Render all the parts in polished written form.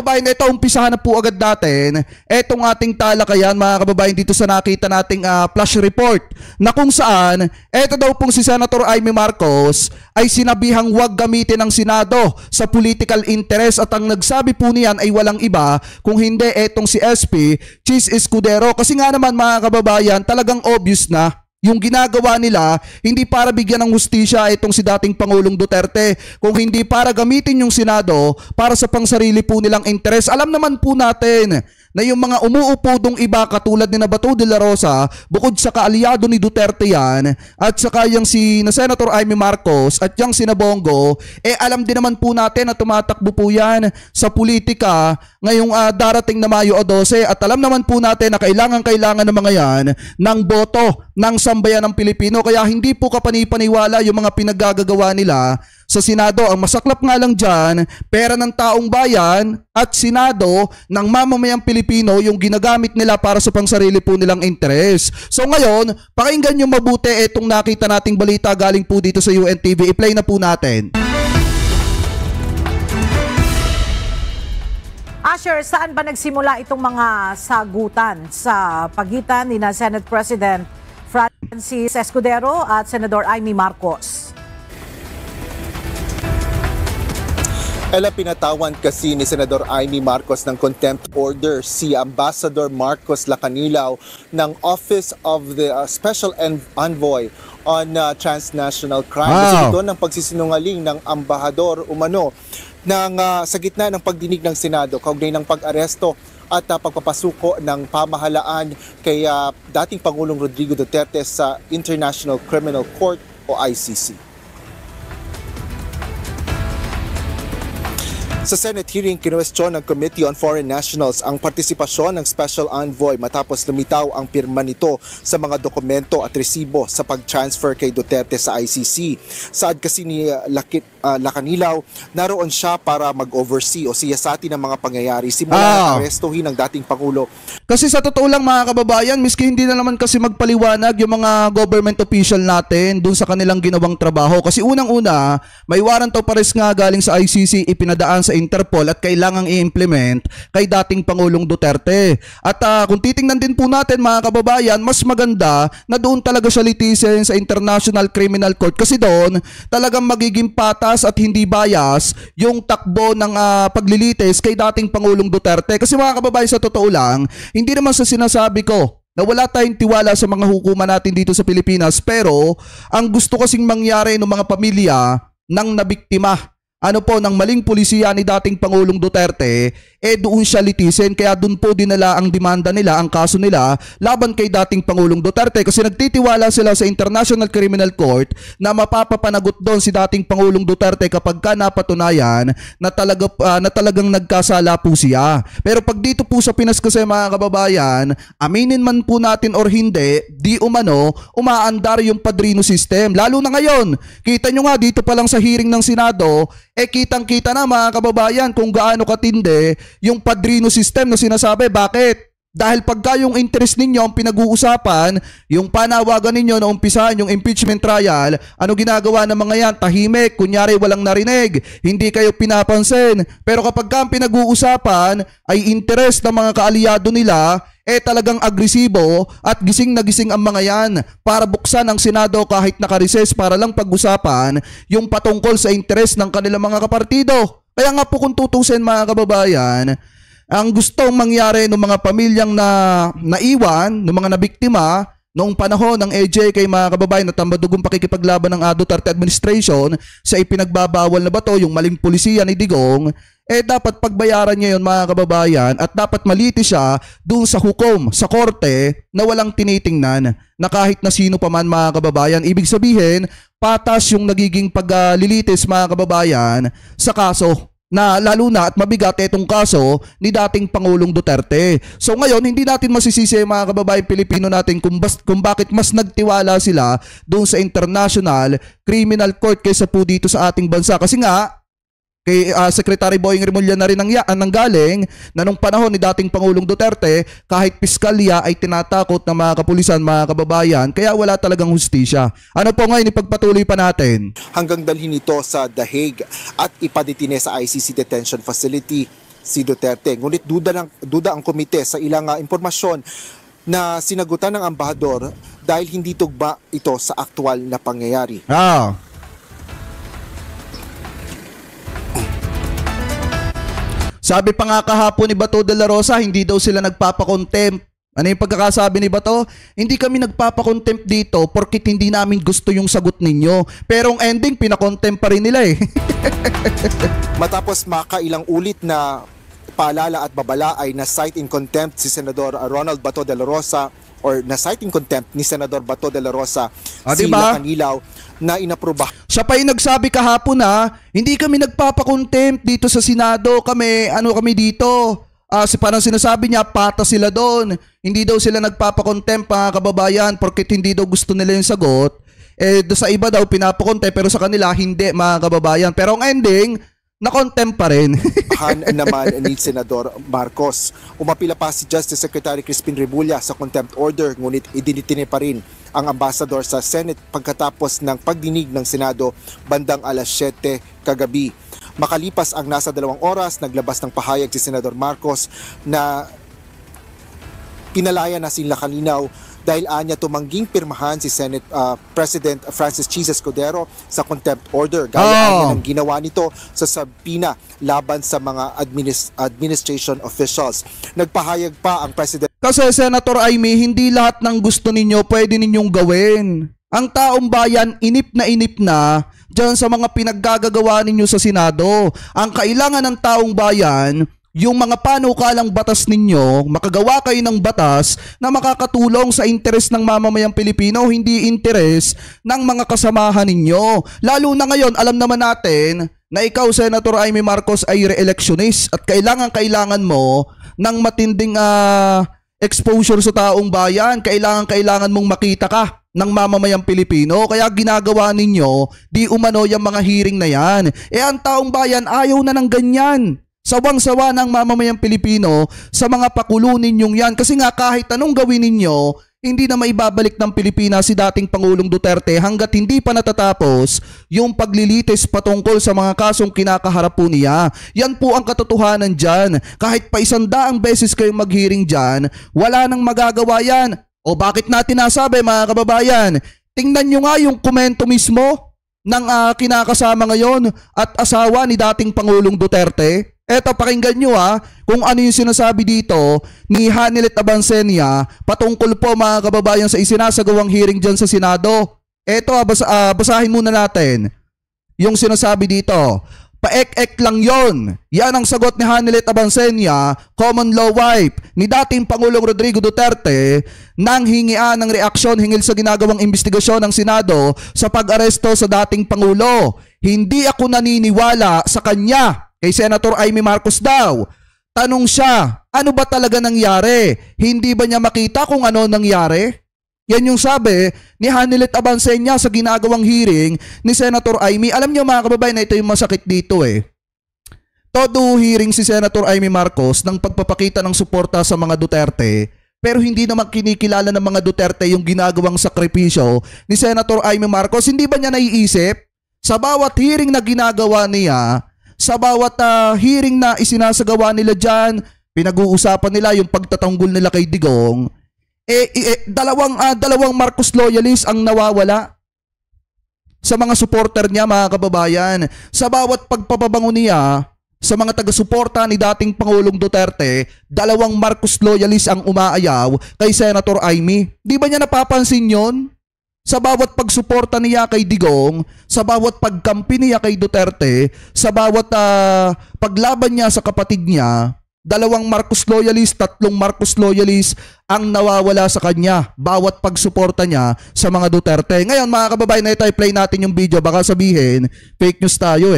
kababayan, ito umpisahan na po agad natin etong ating talakayan mga kababayan dito sa nakita nating flash report na kung saan ito daw pong si Senator Amy Marcos ay sinabihang huwag gamitin ng Senado sa political interest at ang nagsabi po niyan ay walang iba kung hindi etong si SP Chis Escudero. Kasi nga naman mga kababayan, talagang obvious na yung ginagawa nila, hindi para bigyan ng hustisya itong si dating Pangulong Duterte, kung hindi para gamitin yung Senado para sa pangsarili po nilang interes. Alam naman po natin na yung mga umuupo dong iba katulad ni Bato de la Rosa, bukod sa kaalyado ni Duterte yan, at saka yung si na Senator Amy Marcos at yung si Bongo, alam din naman po natin na tumatakbo po yan sa politika ngayong darating na Mayo 12, at alam naman po natin na kailangan ng mga yan ng boto ng sambayan ng Pilipino. Kaya hindi po kapanipaniwala yung mga pinaggagawa nila sa Senado. Ang masaklap nga lang dyan, pera ng taong bayan at Senado ng mamamayang Pilipino yung ginagamit nila para sa pangsarili po nilang interes. So ngayon, pakinggan nyo mabuti itong nakita nating balita galing po dito sa UNTV. I-play na po natin. Asher, saan ba nagsimula itong mga sagutan sa pagitan ni Senate President Francis Escudero at Senador Amy Marcos? Pinatawan kasi ni Senador Amy Marcos ng contempt order si Ambassador Marcos Lacanilaw ng Office of the Special Envoy on Transnational Crime. Kasi ito ng pagsisinungaling ng ambahador umano sa gitna ng pagdinig ng Senado kaugnay ng pag-aresto at pagpapasuko ng pamahalaan kay dating Pangulong Rodrigo Duterte sa International Criminal Court o ICC. Sa Senate hearing, kinuwestiyon ng Committee on Foreign Nationals ang partisipasyon ng Special Envoy matapos lumitaw ang pirma nito sa mga dokumento at resibo sa pag-transfer kay Duterte sa ICC. Saad kasi ni Lacanilaw, naroon siya para mag-oversee o siyasatin ng mga pangyayari simula ng arestuhin ng dating Pangulo. Kasi sa totoo lang mga kababayan, miski hindi na naman kasi magpaliwanag yung mga government official natin dun sa kanilang ginawang trabaho. Kasi unang-una, may warrant of arrest nga galing sa ICC ipinadaan sa Interpol at kailangang i-implement kay dating Pangulong Duterte. At kung titingnan din po natin mga kababayan, mas maganda na doon talaga siya litisin sa International Criminal Court kasi doon talagang magiging patas at hindi bias yung takbo ng paglilitis kay dating Pangulong Duterte. Kasi mga kababayan, sa totoo lang, hindi naman sa sinasabi ko na wala tayong tiwala sa mga hukuman natin dito sa Pilipinas, pero ang gusto kasing mangyari ng mga pamilya ng nabiktima ng maling pulisiya ni dating Pangulong Duterte, doon siya litisin. Kaya doon po dinala ang demanda nila, ang kaso nila laban kay dating Pangulong Duterte kasi nagtitiwala sila sa International Criminal Court na mapapapanagot doon si dating Pangulong Duterte kapag ka napatunayan na talagang nagkasala po siya. Pero pag dito po sa Pinas kasi mga kababayan, aminin man po natin or hindi, di umano umaandar yung padrino system. Lalo na ngayon, kita nyo nga dito pa lang sa hearing ng Senado, kitang-kita na mga kababayan kung gaano katindi yung padrino system na sinasabi. Bakit? Dahil pagka yung interest ninyo ang pinag-uusapan, yung panawagan ninyo na umpisahan yung impeachment trial, ano ginagawa ng mga yan? Tahimik, kunyari walang narinig, hindi kayo pinapansin. Pero kapag ang pinag-uusapan ay interest ng mga kaalyado nila, talagang agresibo at gising na gising ang mga yan para buksan ang Senado kahit naka-recess para lang pag-usapan yung patungkol sa interes ng kanilang mga kapartido. Kaya nga po kung tutusin mga kababayan, ang gustong mangyari ng mga pamilyang naiwan, ng mga nabiktima noong panahon ng EJ kay mga kababayan na tambadugong pakikipaglaban ng Duterte administration sa ipinagbabawal na bato, yung maling pulisiya ni Digong, dapat pagbayaran niya yun mga kababayan at dapat maliti siya doon sa hukom, sa korte na walang tinitingnan na kahit na sino pa man mga kababayan. Ibig sabihin, patas yung nagiging paglilitis mga kababayan sa kaso na lalo na at mabigat itong kaso ni dating Pangulong Duterte. So ngayon, hindi natin masisisi mga kababayan Pilipino natin kung bakit mas nagtiwala sila doon sa International Criminal Court kaysa po dito sa ating bansa. Kasi nga, kay Secretary Boying Rimulya na rin nanggaling na nung panahon ni dating Pangulong Duterte, kahit piskalya ay tinatakot ng mga kapulisan, mga kababayan, kaya wala talagang hustisya. Ano po ngayon, ipagpatuloy pa natin? Hanggang dalhin ito sa The Hague at ipadetine sa ICC Detention Facility. si Duterte. Ngunit duda ang komite sa ilang impormasyon na sinagutan ng ambahador dahil hindi tugma ito sa aktual na pangyayari. Sabi pa nga kahapon ni Bato de la Rosa, hindi daw sila nagpapakontempt. Ano yung pagkakasabi ni Bato? Hindi kami nagpapakontempt dito porkit hindi namin gusto yung sagot ninyo. Pero ang ending, pinakontempt pa rin nila eh. Matapos makailang ulit na paalala at babala ay na-cite in contempt si Senador Ronald Bato de la Rosa or na-cite in contempt ni Senador Bato de la Rosa si diba? Lacanilaw na inaproba. Siya pa yung nagsabi kahapon hindi kami nagpapakontempt dito sa Senado. Kami dito. Parang sinasabi niya, pata sila doon. Hindi daw sila nagpapakontempt mga kababayan porkit hindi daw gusto nila yung sagot. Sa iba daw pinapakontempt pero sa kanila hindi mga kababayan. Pero ang ending, na-contempt pa rin. Naman ni Senador Marcos. Umapila pa si Justice Secretary Crispin Rebulla sa contempt order ngunit idinitine pa rin ang ambassador sa Senate pagkatapos ng pagdinig ng Senado bandang alas 7 kagabi. Makalipas ang nasa 2 oras, naglabas ng pahayag si Senador Marcos na pinalaya na si Lacanilaw dahil anya tumangging pirmahan si Senate President Francis Chis Escudero sa contempt order. Gaya ng ginawa nito sa subpoena laban sa mga administration officials. Nagpahayag pa ang President. Kasi Senator Amy, hindi lahat ng gusto ninyo pwede ninyong gawin. Ang taong bayan inip na dyan sa mga pinaggagawa ninyo sa Senado. Ang kailangan ng taong bayan, yung mga panukalang batas ninyo, makagawa kayo ng batas na makakatulong sa interes ng mamamayang Pilipino, hindi interes ng mga kasamahan ninyo. Lalo na ngayon, alam naman natin na ikaw, Senator Amy Marcos, ay re-electionist at kailangan mo ng matinding exposure sa taong bayan. Kailangan mong makita ka ng mamamayang Pilipino. Kaya ginagawa ninyo, di umano yung mga hearing na yan. Ang taong bayan ayaw na ng ganyan. Sawang-sawa ng mamamayang Pilipino sa mga pakulo ninyong yan. Kasi nga kahit anong gawin ninyo, hindi na maibabalik ng Pilipinas si dating Pangulong Duterte hanggat hindi pa natatapos yung paglilitis patungkol sa mga kasong kinakaharap po niya. Yan po ang katotohanan dyan. Kahit pa 100 beses kayong mag-hearing dyan, wala nang magagawa yan. O bakit natin nasabi mga kababayan? Tingnan nyo nga yung komento mismo ng kinakasama ngayon at asawa ni dating Pangulong Duterte. Eto, pakinggan nyo kung ano yung sinasabi dito ni Hanilet Abansenia patungkol po mga kababayan sa isinasagawang hearing dyan sa Senado. Eto, basahin muna natin yung sinasabi dito. Paek-ek lang yon. Yan ang sagot ni Hanilet Abansenia, common law wife ni dating Pangulong Rodrigo Duterte nang hingian ng reaksyon hinggil sa ginagawang investigasyon ng Senado sa pag-aresto sa dating Pangulo. Hindi ako naniniwala sa kanya. Kay Senator Amy Marcos daw. Tanong siya, ano ba talaga nangyari? Hindi ba niya makita kung ano nangyari? Yan yung sabi ni Hanilet Abansenia sa ginagawang hearing ni Senator Amy. Alam niyo mga kababayan na ito yung masakit dito Todo hearing si Senator Amy Marcos ng pagpapakita ng suporta sa mga Duterte, pero hindi naman kinikilala ng mga Duterte yung ginagawang sakripisyo ni Senator Amy Marcos. Hindi ba niya naiisip? Sa bawat hearing na ginagawa niya, sa bawat hearing na isinasagawa nila dyan, pinag-uusapan nila yung pagtatanggol nila kay Digong, dalawang Marcos loyalist ang nawawala sa mga supporter niya mga kababayan. Sa bawat pagpapabango niya sa mga taga-suporta ni dating Pangulong Duterte, dalawang Marcos loyalist ang umaayaw kay Senator Amy. Di ba niya napapansin yon? Sa bawat pagsuporta niya kay Digong, sa bawat pagkampi niya kay Duterte, sa bawat paglaban niya sa kapatid niya, dalawang Marcos loyalist, 3 Marcos loyalist ang nawawala sa kanya, bawat pagsuporta niya sa mga Duterte. Ngayon mga kababayan, na ito, play natin yung video, baka sabihin, fake news tayo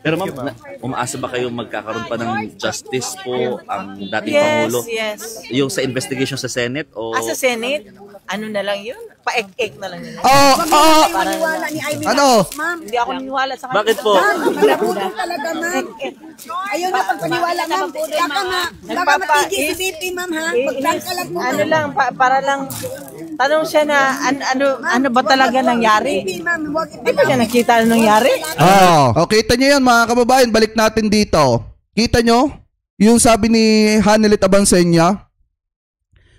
Pero ma'am, umaasa ba kayo magkakaroon pa ng justice po ang dating Pangulo? Yes. Yung sa investigation sa Senate? O... Sa Senate, ano na lang yun? Pa-ek-ek na lang yun. Ano? Hindi ako niniwala sa kanya. Bakit po? Pinaputol talaga, ma'am. Ayaw na pagpaniwala, ma'am. Baka matigil si VP, ma'am, ha? Pagtangkalag mo, Ano lang, para lang, tanong siya na, ano ba talaga nangyari? ma'am. Huwag Di ba niya nakita ano nangyari? Kita niyo yan mga kababayan, balik natin dito. Kita nyo? Yung sabi ni Hanelit Abansenya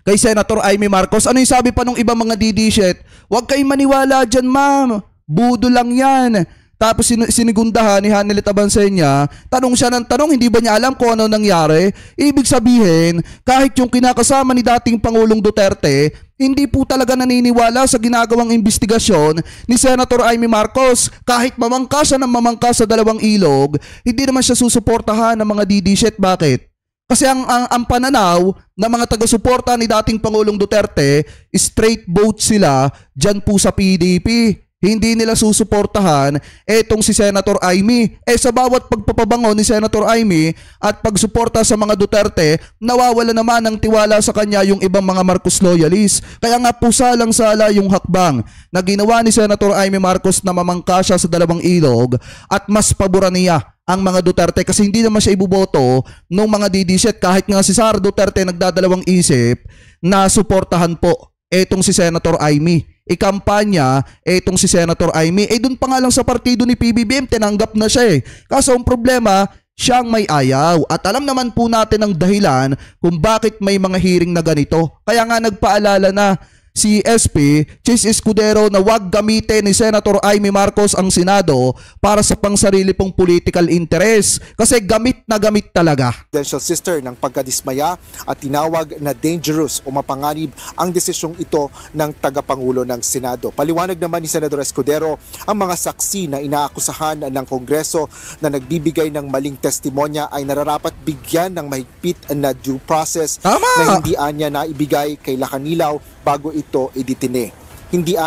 kay Senator Amy Marcos. Ano yung sabi pa nung ibang mga DD-shit? Huwag kayong maniwala dyan, ma'am. Budo lang yan. Tapos sinigundahan ni Hanelit Abansenya, tanong siya ng tanong, hindi ba niya alam kung ano nangyari? Ibig sabihin, kahit yung kinakasama ni dating Pangulong Duterte, hindi po talaga naniniwala sa ginagawang investigasyon ni Senator Amy Marcos. Kahit mamangka siya ng mamangka sa dalawang ilog, hindi naman siya susuportahan ng mga DD-shit. Bakit? Kasi ang pananaw ng mga taga-suporta ni dating Pangulong Duterte, straight vote sila dyan po sa PDP. Hindi nila susuportahan etong si Senator Amy. Sa bawat pagpapabango ni Senator Amy at pagsuporta sa mga Duterte, nawawala naman ng tiwala sa kanya yung ibang mga Marcos loyalists. Kaya nga po salang-sala yung hakbang na ginawa ni Senator Amy Marcos na mamangka siya sa dalawang ilog at mas paboran niya ang mga Duterte kasi hindi naman siya ibuboto ng mga DD-shit. Kahit nga si Sara Duterte nagdadalawang isip na suportahan po etong si Senator Amy. Ikampanya etong si Senator Amy. Dun pa nga lang sa partido ni PBBM, tinanggap na siya Kaso ang problema, siyang may ayaw. At alam naman po natin ang dahilan kung bakit may mga hearing na ganito. Kaya nga nagpaalala na si SP Chis Escudero na wag gamitin ni Senator Amy Marcos ang Senado para sa pangsarili pong political interest. Kasi gamit na gamit talaga. Presidential sister ng pagkadismaya at tinawag na dangerous o mapanganib ang desisyong ito ng tagapangulo ng Senado. Paliwanag naman ni Senador Escudero ang mga saksi na inaakusahan ng Kongreso na nagbibigay ng maling testimonya ay nararapat bigyan ng mahigpit na due process. Tama! Na hindi anya na ibigay kay Lacanilaw bago ito iditine. Hindi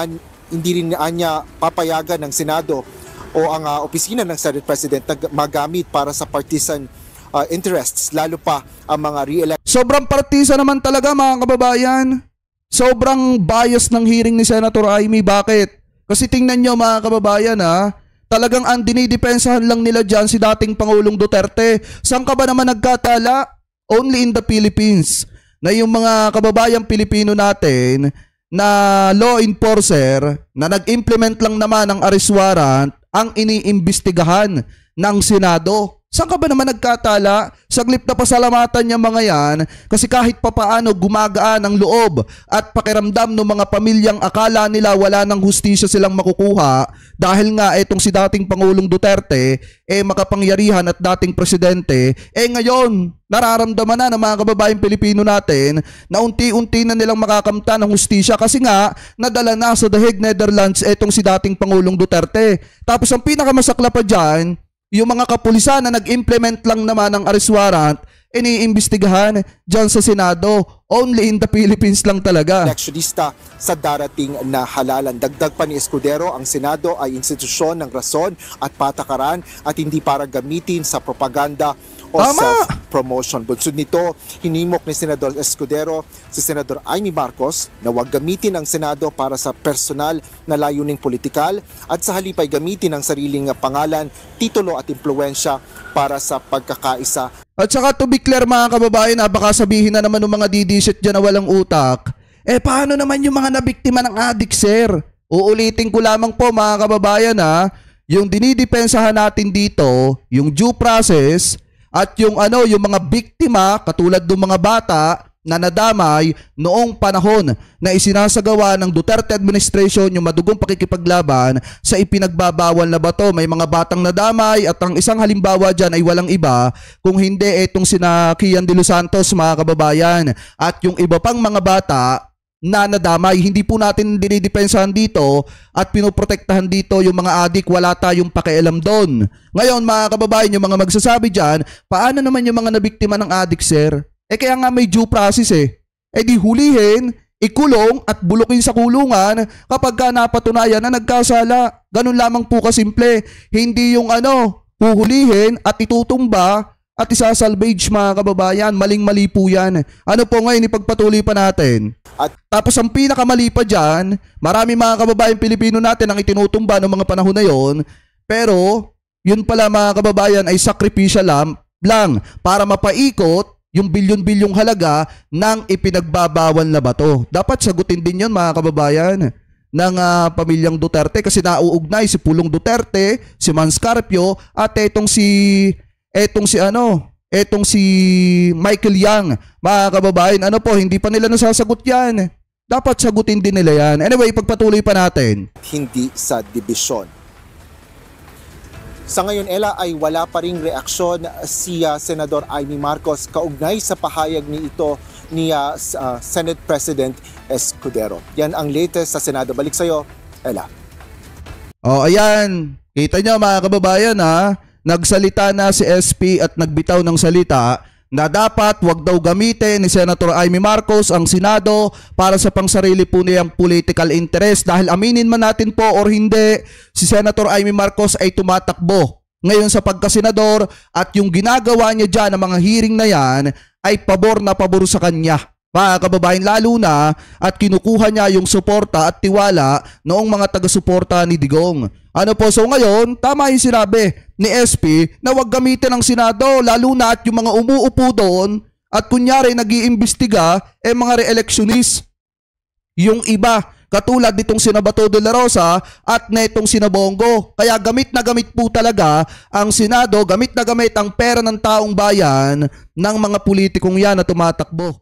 rin anya papayagan ng Senado o ang opisina ng Senate President na magamit para sa partisan interests, lalo pa ang mga re-election. Sobrang partisa naman talaga mga kababayan. Sobrang bias ng hearing ni Senator Amy. Bakit? Kasi tingnan nyo mga kababayan talagang ang dinidepensahan lang nila dyan si dating Pangulong Duterte. Saan ka ba naman nagkatala? Only in the Philippines. Na yung mga kababayang Pilipino natin na law enforcer na nag-implement lang naman ng arrest warrant ang iniimbestigahan ng Senado. Saan ka ba naman nagkatala? Saglit na pasalamatan niya mga yan kasi kahit papaano gumagaan ang loob at pakiramdam ng mga pamilyang akala nila wala ng hustisya silang makukuha dahil nga etong si dating Pangulong Duterte makapangyarihan at dating presidente ngayon nararamdaman na ng mga kababayang Pilipino natin na unti-unti na nilang makakamta ng hustisya kasi nga nadala na sa The Hague, Netherlands etong si dating Pangulong Duterte. Tapos ang pinakamasakla pa dyan, yung mga kapulisan na nag-implement lang naman ng arrest warrant, iniimbestigahan dyan sa Senado. Only in the Philippines lang talaga. Electionista sa darating na halalan. Dagdag pa ni Escudero, ang Senado ay institusyon ng rason at patakaran at hindi para gamitin sa propaganda o self-promotion. Bunsod nito, hinimok ni Senador Escudero si Senador Amy Marcos na huwag gamitin ang Senado para sa personal na layuning politikal at sa halip ay gamitin ang sariling pangalan, titulo at impluensya para sa pagkakaisa. At saka to be clear mga kababayan, baka sabihin na naman ng mga DD-shit dyan na walang utak. Paano naman yung mga nabiktima ng addict, sir? Uulitin ko lamang po mga kababayan yung dinidepensahan natin dito, yung due process at yung mga biktima katulad ng mga bata na nadamay noong panahon na isinasagawa ng Duterte administration yung madugong pakikipaglaban sa ipinagbabawal na bato. May mga batang nadamay at ang isang halimbawa dyan ay walang iba kung hindi etong sina Kian de los Santos mga kababayan at yung iba pang mga bata na nadamay. Hindi po natin dinidepensahan dito at pinoprotektahan dito yung mga adik, wala tayong pakialam doon. Ngayon mga kababayan, yung mga magsasabi dyan, paano naman yung mga nabiktima ng adik, sir? Kaya nga may due process di hulihin, ikulong at bulukin sa kulungan kapag ka napatunayan na nagkasala. Ganun lamang po kasimple. Hindi yung huhulihin at itutumba at isasalvage mga kababayan. Maling-mali po yan. Ano po ngayon, ipagpatuloy pa natin. At tapos ang pinakamali pa dyan, marami mga kababayan Pilipino natin ang itinutumba ng mga panahon na yon. Pero yun pala mga kababayan ay sacrificial lang para mapaikot yung bilyon-bilyong halaga ng ipinagbabawal na bato. Dapat sagutin din yun mga kababayan ng pamilyang Duterte kasi nauugnay si Pulong Duterte, si Manscarpio at etong si etong si Michael Yang. Mga kababayan, ano po, hindi pa nila nasasagot yan. Dapat sagutin din nila yan. Anyway, pagpatuloy pa natin. Hindi sa dibisyon. Sa ngayon, Ella, ay wala pa ring reaksyon si Senador Amy Marcos kaugnay sa pahayag ni Senate President Escudero. Yan ang latest sa Senado. Balik sa'yo, Ella. Ayan. Kita nyo mga kababayan ha. Nagsalita na si SP at nagbitaw ng salita na dapat wag daw gamitin ni Senator Amy Marcos ang Senado para sa pangsarili po niyang political interest dahil aminin man natin po or hindi, si Senator Amy Marcos ay tumatakbo ngayon sa pagkasenador at yung ginagawa niya dyan ng mga hearing na yan ay pabor na pabor sa kanya. Mga kababayan, lalo na at kinukuha niya yung suporta at tiwala noong mga taga-suporta ni Digong. Ano po, so ngayon, tama yung sinabi ni SP na wag gamitin ang Senado, lalo na at yung mga umuupo doon at kunyari nag-iimbestiga, mga re-electionist. Yung iba, katulad nitong sina Bato de la Rosa at netong sina Bongo. Kaya gamit na gamit po talaga ang Senado, gamit na gamit ang pera ng taong bayan ng mga politikong yan na tumatakbo.